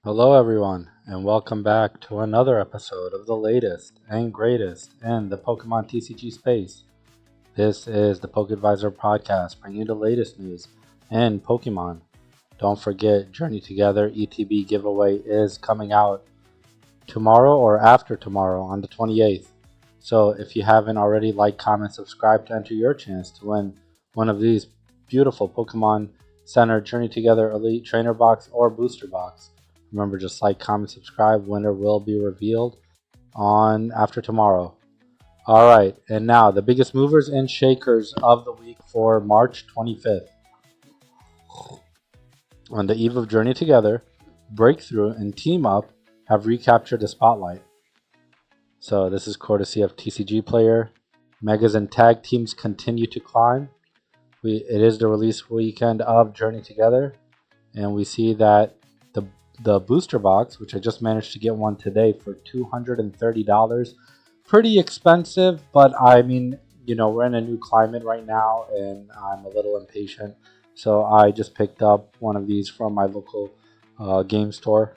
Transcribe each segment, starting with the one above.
Hello, everyone, and welcome back to another episode of the latest and greatest in the Pokemon TCG space. This is the PokeAdvisor podcast, bringing you the latest news in Pokemon. Don't forget, Journey Together ETB giveaway is coming out tomorrow or after tomorrow on the 28th. So if you haven't already, like, comment, subscribe to enter your chance to win one of these beautiful Pokemon Center Journey Together Elite Trainer Box or Booster Box. Remember, just like, comment, subscribe. Winner will be revealed on after tomorrow. All right, and now the biggest movers and shakers of the week for March 25th. On the eve of Journey Together, Breakthrough and Team Up have recaptured the spotlight. So this is courtesy of TCG Player. Megas and tag teams continue to climb. It is the release weekend of Journey Together, and we see that the booster box, which I just managed to get one today for $230. Pretty expensive, but I mean, we're in a new climate right now and I'm a little impatient. So I just picked up one of these from my local game store.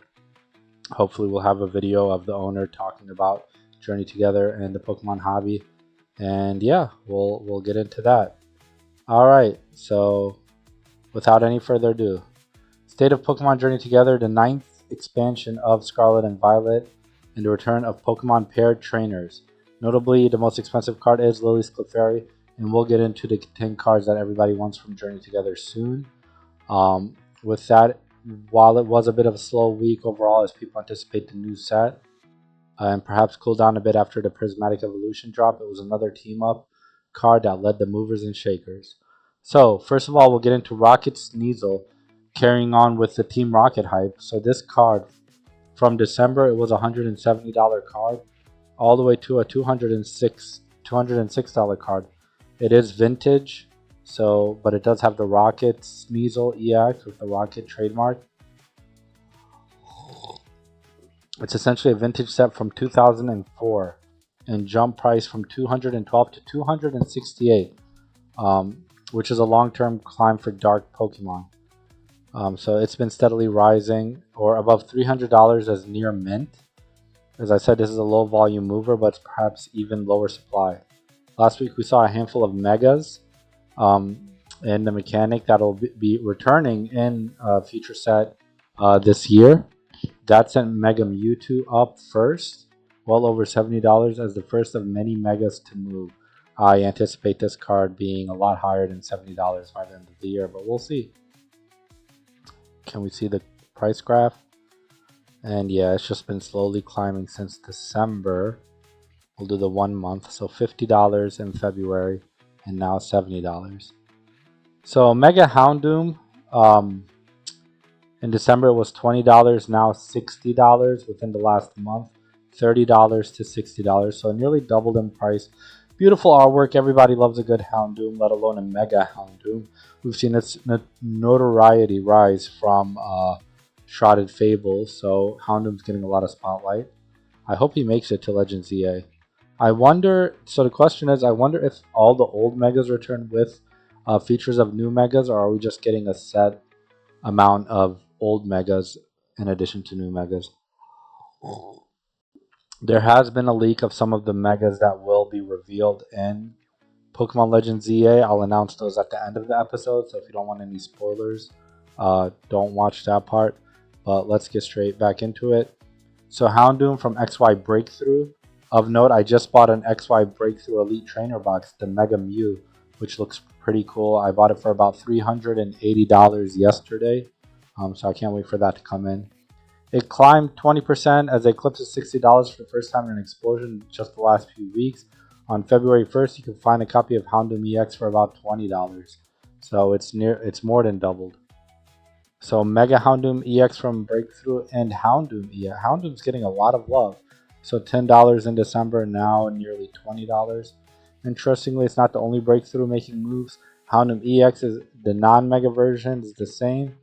Hopefully we'll have a video of the owner talking about Journey Together and the Pokemon hobby. And yeah, we'll get into that. All right, so without any further ado, State of Pokemon Journey Together, the 9th expansion of Scarlet and Violet, and the return of Pokemon paired trainers. Notably, the most expensive card is Lily's Clefairy, and we'll get into the 10 cards that everybody wants from Journey Together soon. With that, while it was a bit of a slow week overall as people anticipate the new set, and perhaps cool down a bit after the Prismatic Evolution drop, it was another team-up card that led the movers and shakers. So, first of all, we'll get into Rocket Sneasel, carrying on with the Team Rocket hype. So this card, from December, it was a $170 card, all the way to a $206 card. It is vintage, but it does have the Rocket Sneasel EX with the Rocket trademark. It's essentially a vintage set from 2004, and jump price from $212 to $268, which is a long-term climb for dark Pokemon. So it's been steadily rising, or above $300 as near mint. As I said, this is a low volume mover, but it's perhaps even lower supply. Last week we saw a handful of megas, and the mechanic that'll be returning in a future set this year. That sent Mega Mewtwo up first, well over $70 as the first of many megas to move. I anticipate this card being a lot higher than $70 by the end of the year, but we'll see. Can we see the price graph? And yeah, it's just been slowly climbing since December. We'll do the 1 month. So $50 in February and now $70. So Mega Houndoom, in December it was $20, now $60 within the last month. $30 to $60. So nearly doubled in price. Beautiful artwork. Everybody loves a good Houndoom, let alone a Mega Houndoom. We've seen its notoriety rise from Shrouded Fable, so Houndoom's getting a lot of spotlight. I hope he makes it to Legends ZA. So the question is, I wonder if all the old Megas return with features of new Megas, or are we just getting a set amount of old Megas in addition to new Megas? There has been a leak of some of the Megas that will be revealed in Pokemon Legends ZA. I'll announce those at the end of the episode, so if you don't want any spoilers, don't watch that part. But let's get straight back into it. So Houndoom from XY Breakthrough. Of note, I just bought an XY Breakthrough Elite Trainer Box, the Mega Mew, which looks pretty cool. I bought it for about $380 yesterday, so I can't wait for that to come in. It climbed 20% as it eclipsed $60 for the first time in an explosion just the last few weeks. On February 1st, you can find a copy of Houndoom EX for about $20. So it's more than doubled. So Mega Houndoom EX from Breakthrough and Houndoom EX. Houndoom's getting a lot of love. So $10 in December, now nearly $20. Interestingly, it's not the only Breakthrough making moves. Houndoom EX is the non-Mega version, is the same.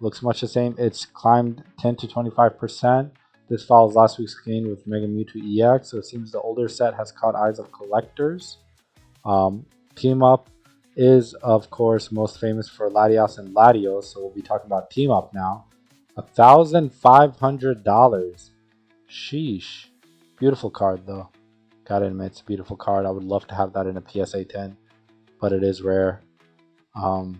Looks much the same. It's climbed 10 to 25%. This follows last week's gain with Mega Mewtwo EX, so it seems the older set has caught eyes of collectors. Team Up is, of course, most famous for Latios and Latios, so we'll be talking about Team Up now. $1,500. Sheesh. Beautiful card though. Gotta admit, it's a beautiful card. I would love to have that in a PSA 10, but it is rare. Near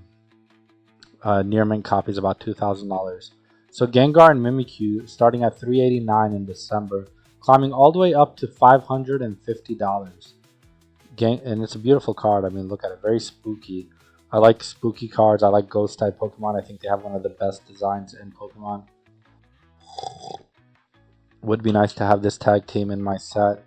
mint copy is about $2,000. So Gengar and Mimikyu starting at $389 in December, climbing all the way up to $550. And it's a beautiful card. I mean, look at it, very spooky. I like spooky cards. I like ghost type Pokemon. I think they have one of the best designs in Pokemon. Would be nice to have this tag team in my set.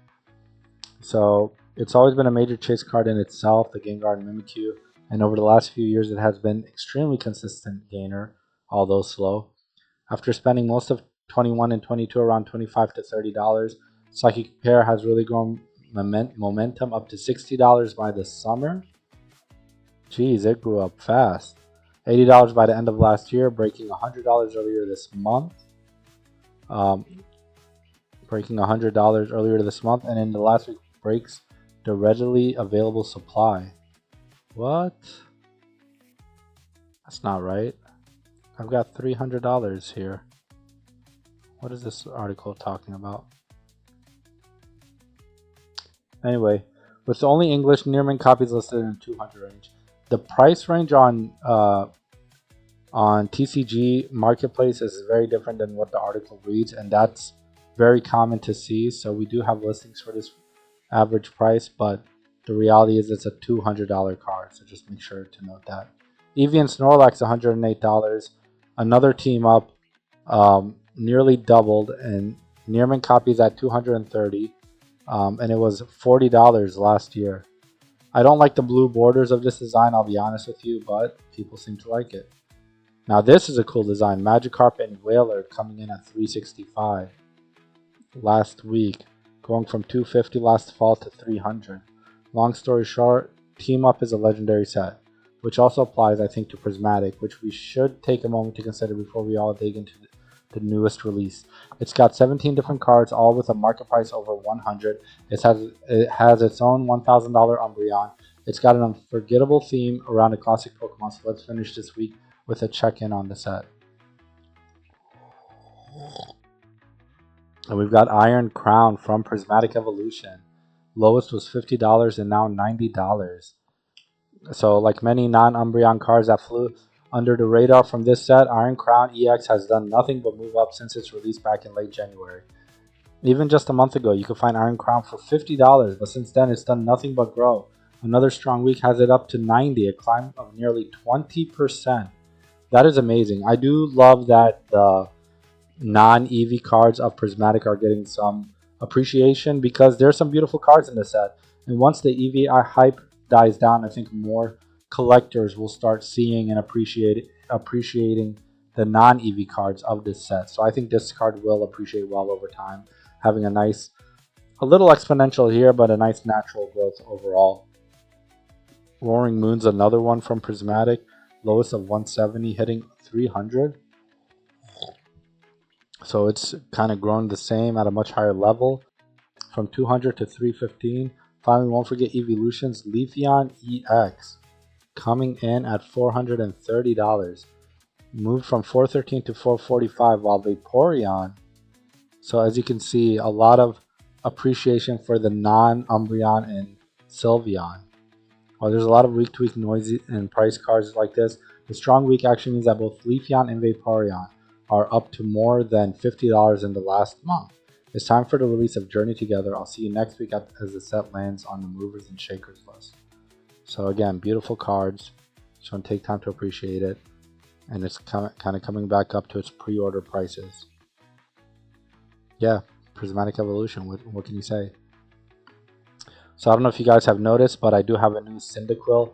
So it's always been a major chase card in itself, the Gengar and Mimikyu. And over the last few years, it has been extremely consistent gainer, although slow. After spending most of 21 and 22 around $25 to $30, Psychic Pair has really grown momentum up to $60 by the summer. Jeez, it grew up fast. $80 by the end of last year, breaking $100 earlier this month. Breaking $100 earlier this month, and in the last week breaks the readily available supply. What? That's not right. I've got $300 here. What is this article talking about? Anyway, with only English near mint copies listed in the 200 range, the price range on TCG Marketplace is very different than what the article reads, and that's very common to see. So we do have listings for this average price, but the reality is it's a $200 card, so just make sure to note that. Eevee and Snorlax $108. Another team up, nearly doubled, and near mint copies at $230, and it was $40 last year. I don't like the blue borders of this design, I'll be honest with you, but people seem to like it. Now this is a cool design. Magikarp and Whaler coming in at $365 last week, going from $250 last fall to $300. Long story short, Team Up is a legendary set, which also applies, I think, to Prismatic, which we should take a moment to consider before we all dig into the newest release. It's got 17 different cards, all with a market price over $100. It has its own $1,000 Umbreon. It's got an unforgettable theme around a classic Pokemon, so let's finish this week with a check-in on the set. And we've got Iron Crown from Prismatic Evolution. Lowest was $50 and now $90. So like many non-Umbreon cards that flew under the radar from this set, Iron Crown EX has done nothing but move up since its release back in late January. Even just a month ago, you could find Iron Crown for $50, but since then it's done nothing but grow. Another strong week has it up to $90, a climb of nearly 20%. That is amazing. I do love that the non-EV cards of Prismatic are getting some appreciation, because there's some beautiful cards in the set. And once the EV hype dies down, I think more collectors will start seeing and appreciating the non-EV cards of this set. So I think this card will appreciate well over time, having a little exponential here, but a nice natural growth overall. Roaring Moon's another one from Prismatic, lowest of 170, hitting 300. So it's kind of grown the same at a much higher level, from 200 to 315. Finally, won't forget Evolution's Leafeon EX, coming in at $430. Moved from $413 to $445, while Vaporeon. So as you can see, a lot of appreciation for the non-Umbreon and Sylveon. While there's a lot of week-to-week noise and price cards like this, the strong week actually means that both Leafeon and Vaporeon are up to more than $50 in the last month. It's time for the release of Journey Together. I'll see you next week as the set lands on the movers and shakers list. So again, beautiful cards. Just want to take time to appreciate it. And it's kind of coming back up to its pre-order prices. Yeah, Prismatic Evolution, what can you say? So I don't know if you guys have noticed, but I do have a new Cyndaquil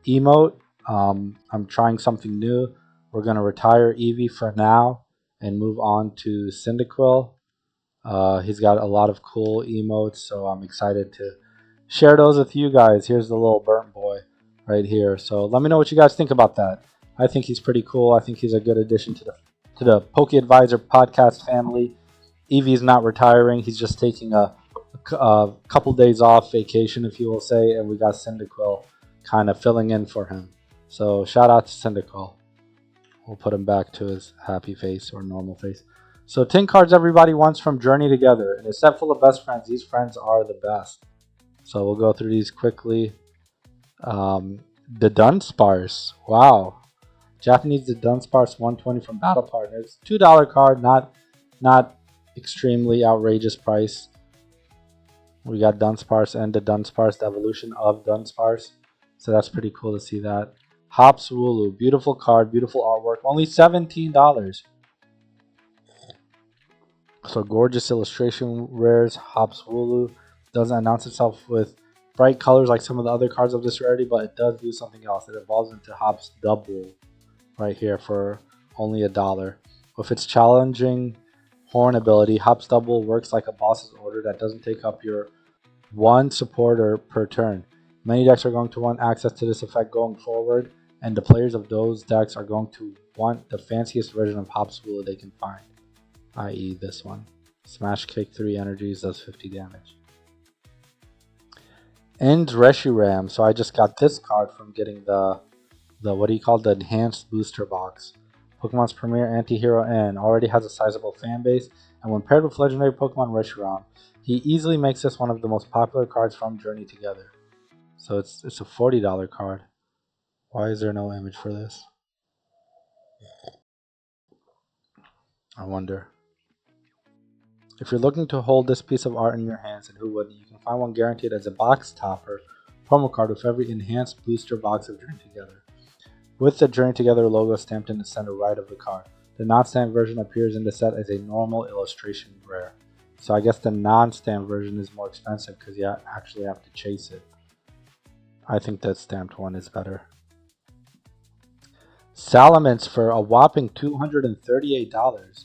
emote. I'm trying something new. We're going to retire Eevee for now and move on to Cyndaquil. He's got a lot of cool emotes, so I'm excited to share those with you guys. Here's the little burnt boy right here. So let me know what you guys think about that. I think he's pretty cool. I think he's a good addition to the Poke Advisor podcast family. Eevee's not retiring. He's just taking a couple days off vacation, if you will say, and we got Cyndaquil kind of filling in for him. So shout out to Cyndaquil. We'll put him back to his happy face or normal face. So 10 cards everybody wants from Journey Together. In a set full of best friends, these friends are the best. So we'll go through these quickly. The Dunsparce. Wow. Japanese the Dunsparce 120 from Battle Partners. $2 card, not extremely outrageous price. We got Dunsparce and the Dunsparce, the evolution of Dunsparce. So that's pretty cool to see that. Hops Wooloo, beautiful card, beautiful artwork, only $17. So gorgeous illustration rares. Hops Wooloo doesn't announce itself with bright colors like some of the other cards of this rarity, but it does do something else. It evolves into Hops Double right here for only $1. With its challenging horn ability, Hops Double works like a boss's order that doesn't take up your one supporter per turn. Many decks are going to want access to this effect going forward, and the players of those decks are going to want the fanciest version of Hops Wooloo they can find, i.e. this one. Smash Kick 3 energies, does 50 damage. Ends Reshiram. So I just got this card from getting the what do you call the enhanced booster box. Pokemon's premier anti-hero N already has a sizable fan base, and when paired with legendary Pokemon Reshiram, he easily makes this one of the most popular cards from Journey Together. So it's a $40 card. Why is there no image for this? I wonder. If you're looking to hold this piece of art in your hands, and who wouldn't, you can find one guaranteed as a box topper promo card with every enhanced booster box of Journey Together, with the Journey Together logo stamped in the center right of the card. The non-stamped version appears in the set as a normal illustration rare. So I guess the non-stamped version is more expensive because you actually have to chase it. I think that stamped one is better. Salamence for a whopping $238.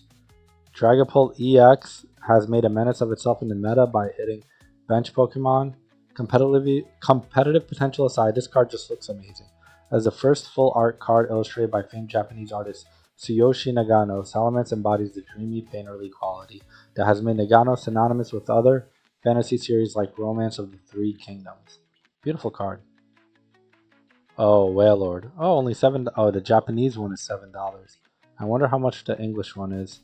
Dragapult EX has made a menace of itself in the meta by hitting bench Pokemon. Competitive potential aside, this card just looks amazing. As the first full art card illustrated by famed Japanese artist Tsuyoshi Nagano, Salamence embodies the dreamy painterly quality that has made Nagano synonymous with other fantasy series like Romance of the Three Kingdoms. Beautiful card. Oh, Wailord. Oh, only $7. Oh, the Japanese one is $7. I wonder how much the English one is.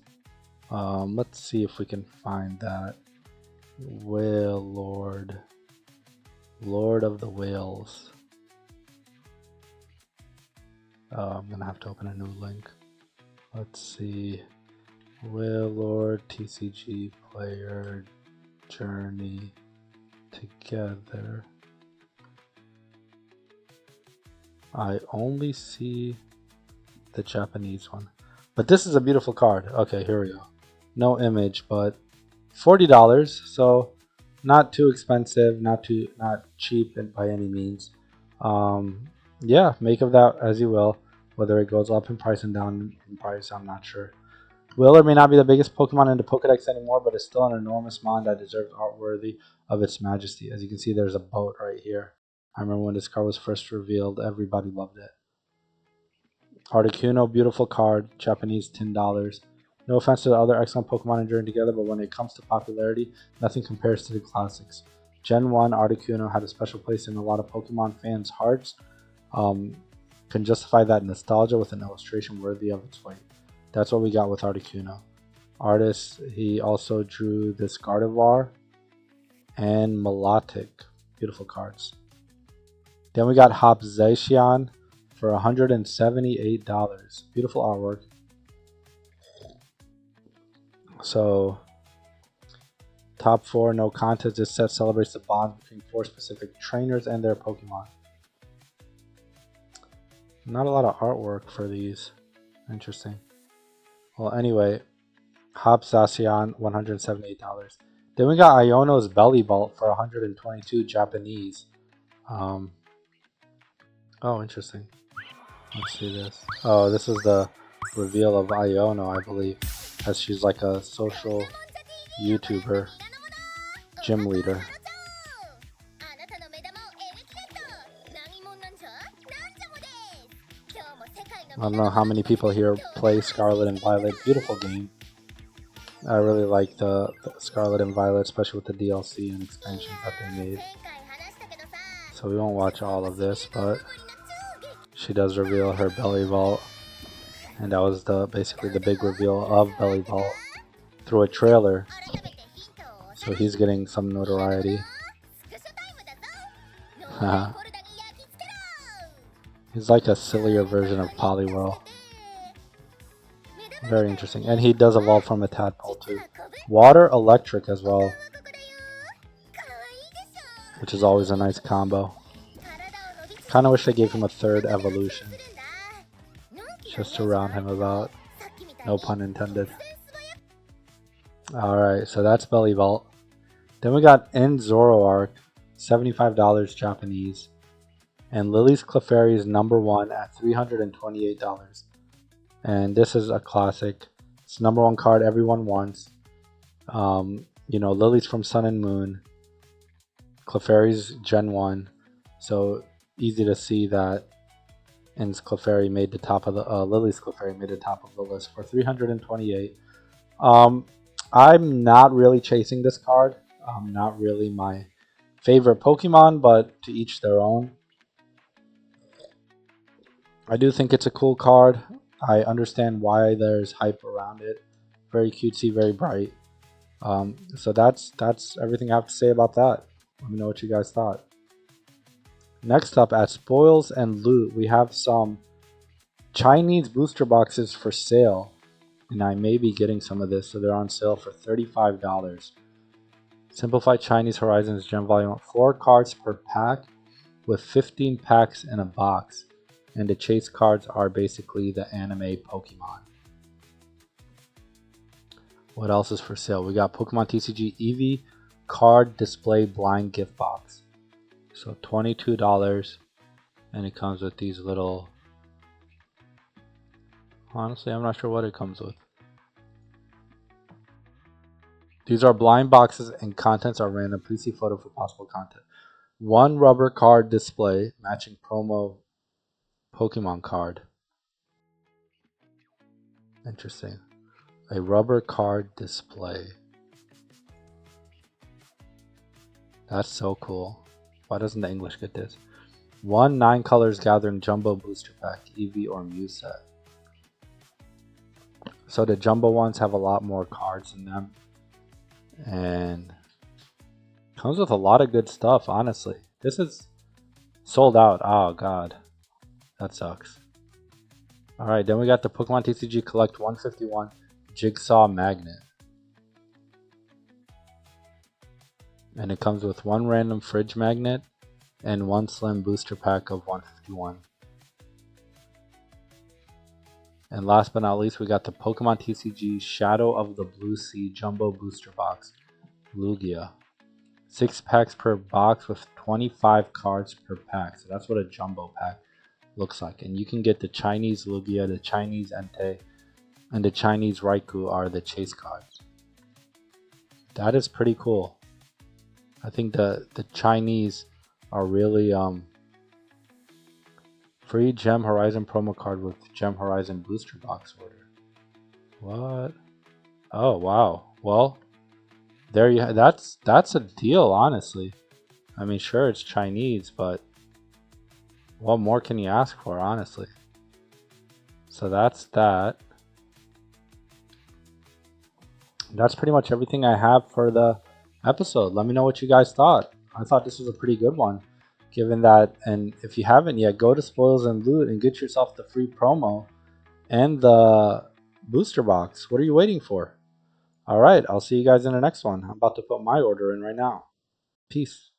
Let's see if we can find that. Wailord. Lord of the Whales. I'm gonna have to open a new link. Let's see. Wailord TCG player Journey Together. I only see the Japanese one. But this is a beautiful card. Okay, here we go. No image, but $40, so not too expensive, not cheap by any means. Yeah, make of that as you will. Whether it goes up in price and down in price, I'm not sure. Will or may not be the biggest Pokemon in the Pokedex anymore, but it's still an enormous mon that deserves art worthy of its majesty. As you can see, there's a boat right here. I remember when this card was first revealed, everybody loved it. Articuno, beautiful card, Japanese $10. No offense to the other excellent Pokemon in Journey Together, but when it comes to popularity, nothing compares to the classics. Gen 1 Articuno had a special place in a lot of Pokemon fans' hearts. Can justify that nostalgia with an illustration worthy of its weight. That's what we got with Articuno. Artist, he also drew this Gardevoir and Milotic. Beautiful cards. Then we got Hopzacian for $178. Beautiful artwork. So, top 4, no contest. This set celebrates the bond between 4 specific trainers and their Pokemon. Not a lot of artwork for these. Interesting. Well, anyway, Hopzacian, $178. Then we got Iono's Belly Vault for $122 Japanese. Oh, interesting. Let's see this. Oh, this is the reveal of Iono, I believe, as she's like a social YouTuber, gym leader. I don't know how many people here play Scarlet and Violet. Beautiful game. I really like the Scarlet and Violet, especially with the DLC and expansions that they made. So we won't watch all of this, but she does reveal her belly vault. And that was basically the big reveal of Belly Vault through a trailer. So he's getting some notoriety. He's like a sillier version of Poliwhirl. Very interesting. And he does evolve from a tadpole too. Water Electric as well, which is always a nice combo. Kind of wish I gave him a third evolution, just to round him about. No pun intended. Alright, so that's Belly Vault. Then we got End Zoroark, $75 Japanese. And Lily's Clefairy is #1 at $328. And this is a classic. It's #1 card everyone wants. You know, Lily's from Sun and Moon. Clefairy's Gen 1. So easy to see that End's Clefairy made the top of the Lily's Clefairy made the top of the list for $328. I'm not really chasing this card. Not really my favorite Pokemon, but to each their own. I do think it's a cool card. I understand why there's hype around it. Very cutesy, very bright. So that's everything I have to say about that. Let me know what you guys thought. Next up, at Spoils and Loot, we have some Chinese booster boxes for sale. And I may be getting some of this, so they're on sale for $35. Simplified Chinese Horizons Gem Volume 4 cards per pack with 15 packs in a box. And the chase cards are basically the anime Pokemon. What else is for sale? We got Pokemon TCG Eevee card display blind gift box. So $22. And it comes with these little... Honestly, I'm not sure what it comes with. These are blind boxes and contents are random. Please see photo for possible content. 1 rubber card display matching promo Pokemon card. Interesting. A rubber card display. That's so cool. Why doesn't the English get this? 1 9 colors gathering jumbo booster pack, Eevee or Mew set. So the jumbo ones have a lot more cards in them. And comes with a lot of good stuff, honestly. This is sold out. Oh god. That sucks. Alright, then we got the Pokemon TCG Collect 151 Jigsaw Magnet. And it comes with 1 random fridge magnet and 1 slim booster pack of 151. And last but not least, we got the Pokemon TCG Shadow of the Blue Sea Jumbo Booster Box Lugia. 6 packs per box with 25 cards per pack. So that's what a jumbo pack looks like. And you can get the Chinese Lugia, the Chinese Entei, and the Chinese Raikou are the chase cards. That is pretty cool. I think the Chinese are really free Gem Horizon promo card with Gem Horizon booster box order. What? Oh wow. Well, there you that's a deal, honestly. I mean, sure it's Chinese, but what more can you ask for, honestly? So that's that. That's pretty much everything I have for the episode. Let me know what you guys thought. I thought this was a pretty good one, given that, and if you haven't yet, go to Spoils and Loot and get yourself the free promo and the booster box. What are you waiting for? Alright, I'll see you guys in the next one. I'm about to put my order in right now. Peace.